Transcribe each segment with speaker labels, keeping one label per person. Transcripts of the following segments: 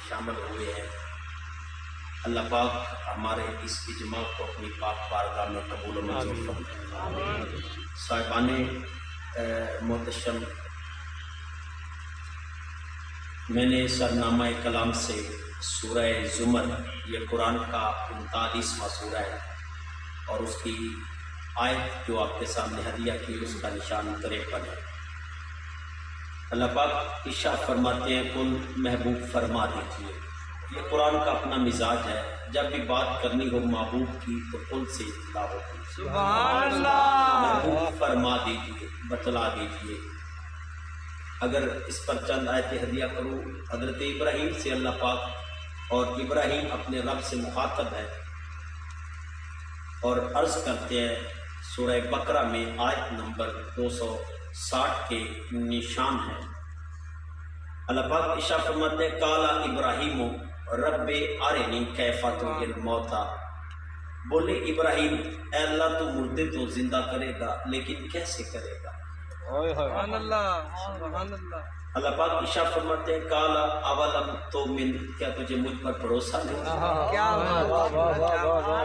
Speaker 1: شامل ہوئے ہیں، اللہ پاک ہمارے اس اجماع کو اپنی پاک بارگاہ میں قبول و منظور فرمائے۔ صاحبان محتشم، میں نے سرنامہ کلام سے سورہ زمر، یہ قرآن کا 39واں سورہ ہے، اور اس کی آیت جو آپ کے سامنے ہدیہ کی اس کا نشان 53 ہے۔ اللہ پاک ارشاد فرماتے ہیں کل محبوب فرما دیجیے۔ یہ قرآن کا اپنا مزاج ہے، جب بھی بات کرنی ہو محبوب کی تو کل سے اطلاع ہوتی ہے۔
Speaker 2: سبحان اللہ،
Speaker 1: محبوب فرما دیجیے، بتلا دیجیے۔ اگر اس پر چند آیتیں ہدیہ کروں، حضرت ابراہیم سے اللہ پاک، اور ابراہیم اپنے رب سے مخاطب ہے اور عرض کرتے ہیں سورہ بقرہ میں آیت نمبر 260 کے نشان ہے۔ اللہ پاک ارشاد فرماتے ہیں قال ابراہیم رب ارنی کیف تحیی الموتیٰ، بولے ابراہیم اے اللہ تو مردے تو زندہ کرے گا لیکن کیسے کرے گا؟
Speaker 2: سبحان اللہ، سبحان اللہ۔
Speaker 1: اللہ پاک ارشاد فرماتے ہیں قال اولم تؤمن، کیا تجھے مجھ پر بھروسہ نہیں؟
Speaker 2: کیا بات،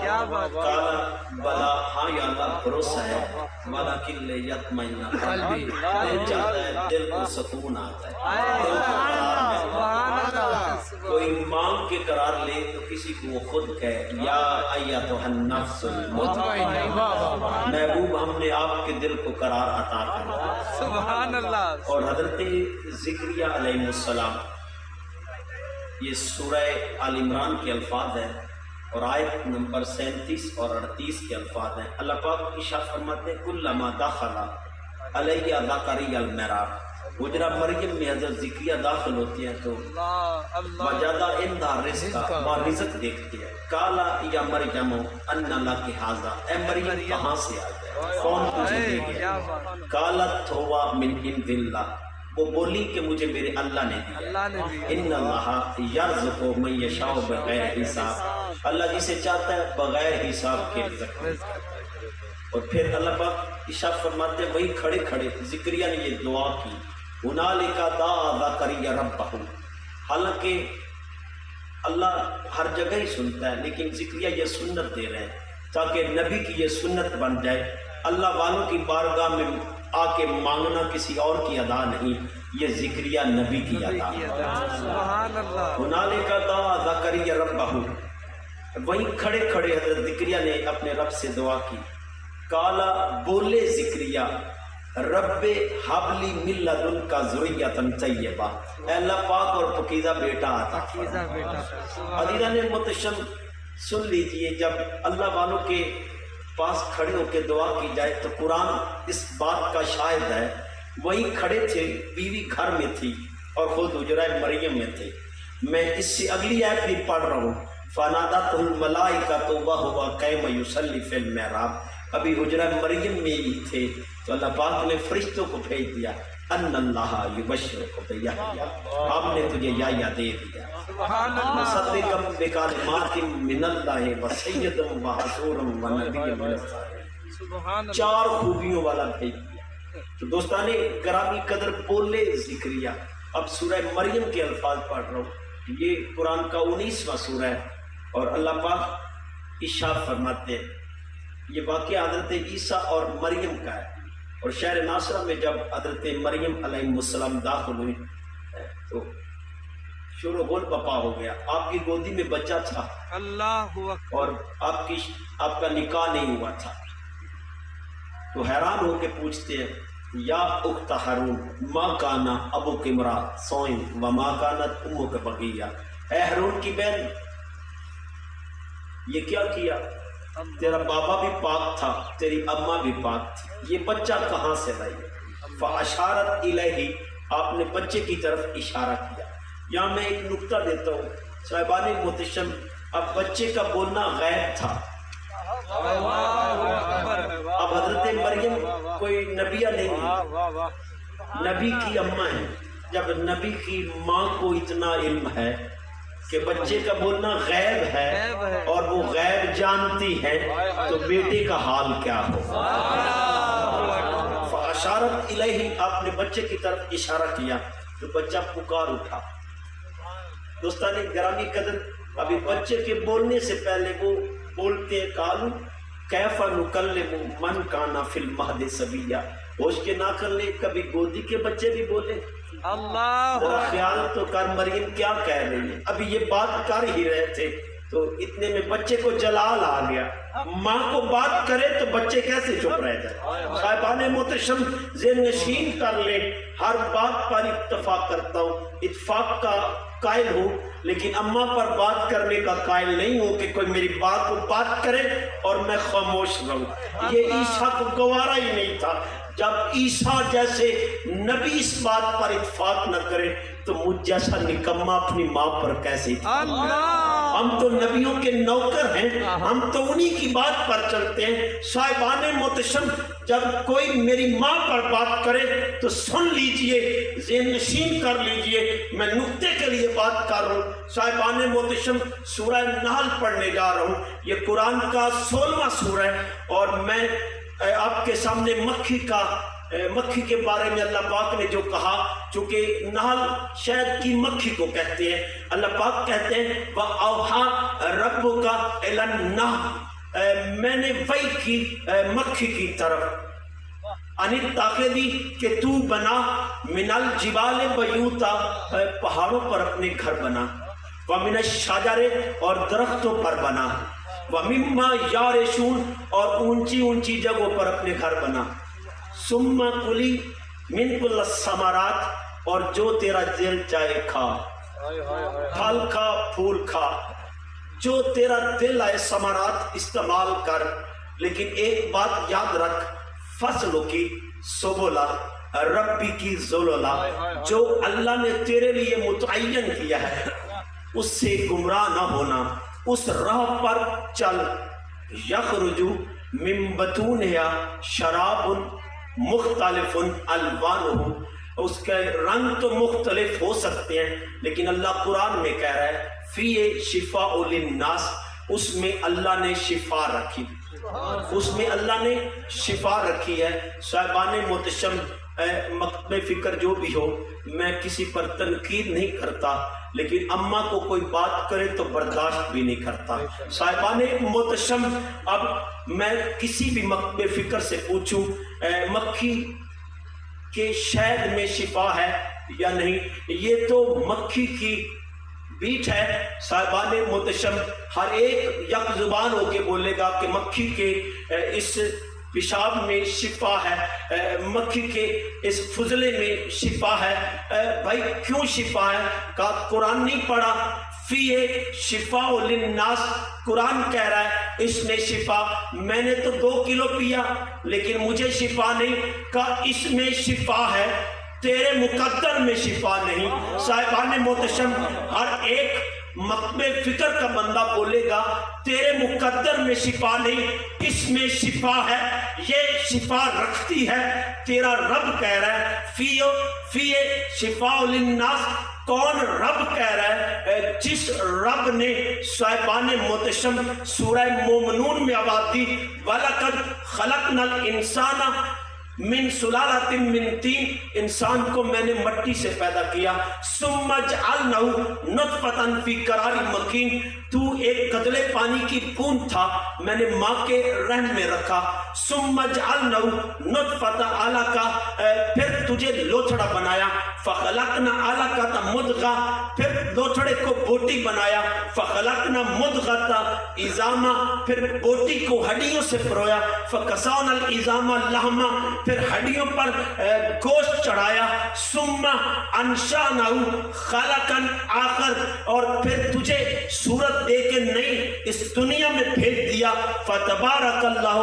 Speaker 2: کیا بات۔
Speaker 1: قال بلا، ہاں یا اللہ بھروسہ ہے، ولکن لیطمئن قلبی، دل چاہتا ہے، دل کو سکون آتا ہے، دل کو قرار ملتا ہے۔ کوئی مانگ کے قرار لے تو کسی کو وہ خود کہے یا ایتھا النفس المطمئنہ، محبوب ہم نے آپ کے دل کو قرار عطا کیا۔
Speaker 2: سبحان اللہ۔
Speaker 1: اور حضرت ذکریہ علیہ السلام، یہ سورہ آل عمران کے الفاظ ہیں اور آیت نمبر 37 اور 38 کے الفاظ ہیں۔ اللہ پاک ارشاد فرماتے ہیں کلما دخل علیہ زکریا المحراب، حجرہ مریم میں حضرت ذکریہ داخل ہوتے ہیں تو وجد عندہا رزقا، وہاں رزق دیکھتے ہیں۔ قال یا مریم ان لک ھذا، اے مریم کہاں سے آ گیا، کون تجھے دے گیا؟ قالت ہوا من عند اللہ، وہ بولی کہ مجھے میرے اللہ نے دیا۔ ان اللہ یرزق من یشاء بغیر حساب، اللہ جسے چاہتا ہے بغیر حساب کے رزق دیتا ہے۔ اور پھر اللہ پاک ارشاد فرماتے ہیں وہی کھڑے کھڑے ذکریہ نے یہ دعا کی، ہنالک دعا زکریا ربہ، حالانکہ اللہ ہر جگہ ہی سنتا ہے لیکن ذکریہ یہ سنت دے رہے ہیں تاکہ نبی کی یہ سنت بن جائے، اللہ والوں کی بارگاہ میں آ کے مانگنا کسی اور کی ادا نہیں، یہ ذکریہ نبی کی ادا ہے۔
Speaker 2: سبحان اللہ۔
Speaker 1: ہنالک دعا زکریا ربہ، وہیں کھڑے کھڑے حضرت ذکریہ نے اپنے رب سے دعا کی۔ کالا، بولے ذکریہ رب حبلی من لدنک ذریۃ طیبہ، اے اللہ پاک اور پاکیزہ بیٹا عطا فرما۔ عزیزان محتشم سن لیجئے، جب اللہ والوں کے پاس کھڑے ہو کے دعا کی جائے تو قرآن اس بات کا شاہد ہے، وہیں کھڑے تھے، بیوی گھر میں تھی اور خود حجرہ مریم میں تھے۔ میں اس سے اگلی آیت بھی پڑھ رہا ہوں، فنادتہ الملائکۃ وہو قائم یصلی فی المحراب، ابھی حجرہ مریم میں ہی تھے تو اللہ پاک نے فرشتوں کو بھیج دیا، ان اللہ یبشرک بیحییٰ، آپ نے تجھے یحییٰ دے دیا، مصدقا بکلمات من اللہ وسیدا وحصورا ونبیا من الصالحین، 4 خوبیوں والا بھیج دیا۔ تو دوستان گرامی قدر، بولے ذکریہ، اب سورہ مریم کے الفاظ پڑھ رہا ہوں، یہ قرآن کا 19واں سورہ ہے اور اللہ پاک ارشاد فرماتے ہیں، یہ واقعہ حضرت عیسیٰ اور مریم کا ہے، اور شہر ناصرہ میں جب حضرت مریم علیہ السلام داخل ہوئی تو شور و غل بپا ہو گیا، آپ کی گودی میں بچہ تھا
Speaker 2: اللہ
Speaker 1: اور آپ کا نکاح نہیں ہوا تھا، تو حیران ہو کے پوچھتے ہیں یا اخت ہارون ما کانا ابوک امرأ سوء وما کانت امک بغیہ، اے ہارون کی بہن یہ کیا کیا، تیرا بابا بھی پاک تھا، تیری اماں بھی پاک تھی، یہ بچہ کہاں سے لائی؟ فاشارت الیہ، آپ نے بچے کی طرف اشارہ کیا۔ یہاں میں ایک نکتہ دیتا ہوں صاحبان محتشم، اب بچے کا بولنا غیب تھا، اب حضرت مریم کوئی نبیہ نہیں ہے، نبی کی اماں ہے، جب نبی کی ماں کو اتنا علم ہے کہ بچے کا بولنا غیب ہے اور وہ غیب جانتی ہے تو بیٹے کا حال کیا ہو۔ فاشارت الیہ، آپ نے بچے کی طرف اشارہ کیا تو بچہ پکار اٹھا، دوستان گرامی قدر، ابھی بچے کے بولنے سے پہلے وہ بولتے ہیں کالو کیفا نکلم من کانا فی المہد صبیا، ہوش کے نہ کر لے، کبھی گودی کے بچے بھی بولے۔
Speaker 2: اللہ
Speaker 1: ذرا خیال تو کر مریم کیا کہہ رہی ہے، ابھی یہ بات کر ہی رہے تھے تو اتنے میں بچے کو جلال آ گیا۔ ماں کو بات کرے تو بچے کیسے چپ رہ جائے؟ صاحبان محتشم ذہن نشین کر لیں، ہر بات پر اتفاق کرتا ہوں، اتفاق کا قائل ہوں، لیکن اماں پر بات کرنے کا قائل نہیں ہوں کہ کوئی میری بات کو بات کرے اور میں خاموش رہوں۔ یہ عیسیٰ کو گوارا ہی نہیں تھا۔ جب عیسیٰ جیسے نبی اس بات پر اتفاق نہ کرے تو مجھ جیسا نکما اپنی ماں پر کیسے اتفاق کرے؟
Speaker 2: اللہ
Speaker 1: ہم تو نبیوں کے نوکر ہیں، ہم تو انہی کی بات پر چلتے ہیں۔ صاحبان محتشم جب کوئی میری ماں پر بات کرے تو سن لیجئے، ذہن نشین کر لیجئے، میں نکتے کے لیے بات کر رہا ہوں۔ صاحبان محتشم سورہ نحل پڑھنے جا رہا ہوں، یہ قرآن کا 16واں سورہ ہے، اور میں آپ کے سامنے مکھی کے بارے میں اللہ پاک نے جو کہا، چونکہ نحل شہد کی مکھی کو کہتے ہیں، اللہ پاک کہتے ہیں وَأَوْحَى رَبُّكَ إِلَى النَّحْلِ، میں نے وحی کی مکھی کی طرف، ان اتخذی کہ تو بنا من الجبال بیوتا، پہاڑوں پر اپنے گھر بنا، ومن الشجر اور درختوں پر بنا، وَمِمَّا يَعْرِشُونَ اور اونچی اونچی جگہوں پر اپنے گھر بنا، ثُمَّ كُلِي مِن كُلِّ الثَّمَرَاتِ اور جو تیرا دل چاہے کھا، پھل کھا پھول کھا، جو تیرا دل آئے ثمرات استعمال کر، لیکن ایک بات یاد رکھ، فصلوں کی سبلا ربی کی ذللا، جو اللہ نے تیرے لیے متعین کیا ہے اس سے گمراہ نہ ہونا، اس راہ پر چل، یخرج من بطونها شراب مختلف الوانہ، اس کے رنگ تو مختلف ہو سکتے ہیں، لیکن اللہ قرآن میں کہہ رہا ہے فی شفاء للناس، اس میں اللہ نے شفا رکھی، اس میں اللہ نے شفا رکھی ہے۔ صاحبان محتشم مکتب فکر جو بھی ہو، میں کسی پر تنقید نہیں کرتا، لیکن اماں کو کوئی بات کرے تو برداشت بھی نہیں کرتا۔ صاحبان محتشم اب میں کسی بھی مکتب فکر سے پوچھوں مکھی کے شہد میں شفا ہے یا نہیں، یہ تو مکھی کی بیٹ ہے۔ صاحبان محتشم ہر ایک یک زبان ہو کے بولے گا کہ مکھی کے اس پیشاب میں شفا ہے، مکھی کے اس فضلے میں شفا ہے۔ بھائی کیوں شفا ہے؟ کہا قرآن نہیں پڑھا، فی شفاء للناس، قرآن کہہ رہا ہے اس میں شفا، میں نے تو 2 کلو پیا لیکن مجھے شفا نہیں، کہا اس میں شفا ہے، تیرے مقدر میں شفا نہیں۔ صاحبان محتشم ہر ایک مکتب فکر کا بندہ بولے گا تیرے مقدر میں شفا نہیں، اس میں شفا ہے، یہ شفا رکھتی ہے تیرا رب کہہ رہا ہے فی شفاء للناس۔ کون رب کہہ رہا ہے؟ جس رب نے صاحبان محتشم سورہ مومنون میں آواز دی وَلَقَدْ خَلَقْنَا الْإِنسَانَ من سلالۃ من طین، انسان کو میں نے مٹی سے پیدا کیا، ثم جعلناہ نطفۃ فی قرار مکین، تو ایک قطرے پانی کی بوند تھا، میں نے ماں کے رحم میں رکھا، ثم جعلناہ نطفۃ علقہ، پھر تجھے لوتھڑا بنایا، فخلقنا علقۃ مضغہ، پھر لوتھڑے کو بوٹی بنایا، فخلقنا مضغۃ عظاما، پھر بوٹی کو ہڈیوں سے پرویا، فکسونا العظام لحما، پھر ہڈیوں پر گوشت چڑھایا، ثم انشأناہ خلقا آخر، اور پھر تجھے صورت دے کے نئی اس دنیا میں بھیج دیا، فتبارک اللہ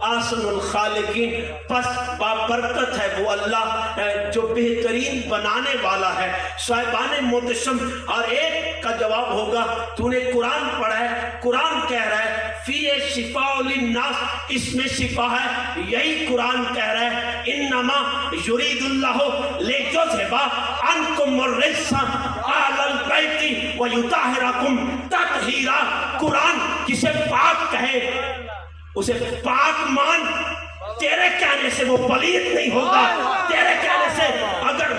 Speaker 1: احسن الخالقین، پس بابرکت ہے وہ اللہ جو بہترین بنانے والا ہے۔ صاحبان محتشم ہر ایک کا جواب ہوگا تو نے قرآن پڑھا ہے، قرآن کہہ رہا ہے فی شفاء للناس، اس میں شفا ہے، یہی قرآن کہہ رہا ہے انما یرید اللہ لیذھب عنکم الرجس اہل البیت ویطہرکم تطہیرا۔ قرآن جسے پاک کہے اسے پاک مان، تیرے کہنے سے وہ پلید نہیں ہوگا، تیرے کہنے سے اگر